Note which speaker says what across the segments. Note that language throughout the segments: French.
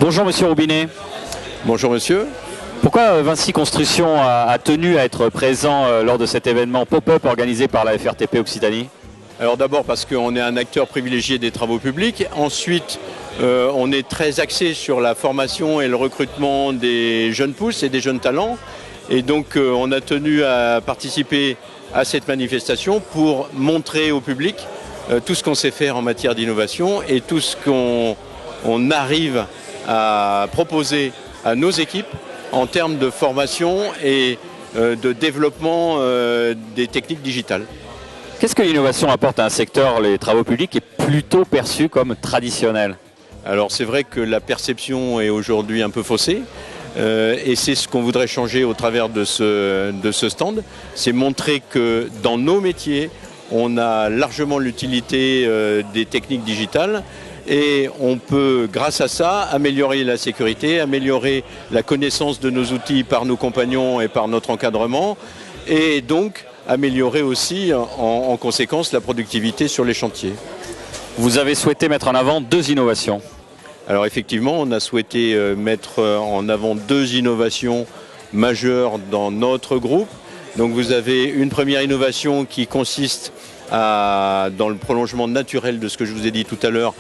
Speaker 1: Bonjour Monsieur Roubinet.
Speaker 2: Bonjour monsieur.
Speaker 1: Pourquoi Vinci Construction a tenu à être présent lors de cet événement pop-up organisé par la FRTP Occitanie?
Speaker 2: Alors d'abord parce qu'on est un acteur privilégié des travaux publics. Ensuite, on est très axé sur la formation et le recrutement des jeunes pousses et des jeunes talents. Et donc on a tenu à participer à cette manifestation pour montrer au public tout ce qu'on sait faire en matière d'innovation et tout ce qu'on arrive à proposer à nos équipes en termes de formation et de développement des techniques digitales.
Speaker 1: Qu'est-ce que l'innovation apporte à un secteur, les travaux publics, qui est plutôt perçu comme traditionnel?
Speaker 2: Alors c'est vrai que la perception est aujourd'hui un peu faussée et c'est ce qu'on voudrait changer au travers de ce stand. C'est montrer que dans nos métiers, on a largement l'utilité des techniques digitales. Et on peut, grâce à ça, améliorer la sécurité, améliorer la connaissance de nos outils par nos compagnons et par notre encadrement, et donc améliorer aussi, en conséquence, la productivité sur les chantiers.
Speaker 1: Vous avez souhaité mettre en avant 2 innovations.
Speaker 2: Alors effectivement, on a souhaité mettre en avant 2 innovations majeures dans notre groupe. Donc vous avez une première innovation qui consiste dans le prolongement naturel de ce que je vous ai dit tout à l'heure,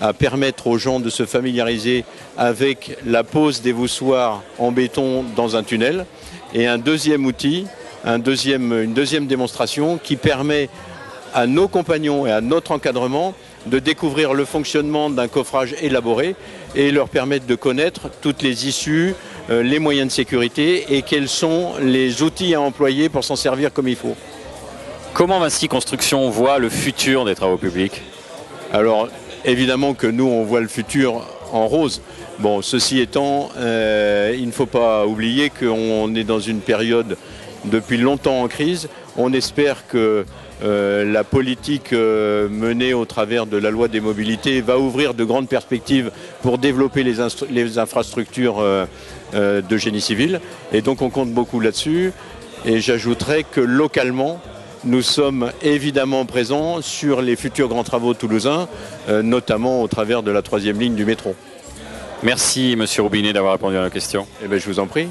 Speaker 2: à permettre aux gens de se familiariser avec la pose des voussoirs en béton dans un tunnel. Et un deuxième outil, une deuxième démonstration qui permet à nos compagnons et à notre encadrement de découvrir le fonctionnement d'un coffrage élaboré et leur permettre de connaître toutes les issues, les moyens de sécurité et quels sont les outils à employer pour s'en servir comme il faut.
Speaker 1: Comment Vinci Construction voit le futur des travaux publics?
Speaker 2: Alors, évidemment que nous, on voit le futur en rose. Bon, ceci étant, il ne faut pas oublier qu'on est dans une période depuis longtemps en crise. On espère que la politique menée au travers de la loi des mobilités va ouvrir de grandes perspectives pour développer les infrastructures de génie civil. Et donc, on compte beaucoup là-dessus. Et j'ajouterais que localement, nous sommes évidemment présents sur les futurs grands travaux toulousains, notamment au travers de la 3e ligne du métro.
Speaker 1: Merci Monsieur Roubinet d'avoir répondu à nos questions.
Speaker 2: Eh bien, je vous en prie.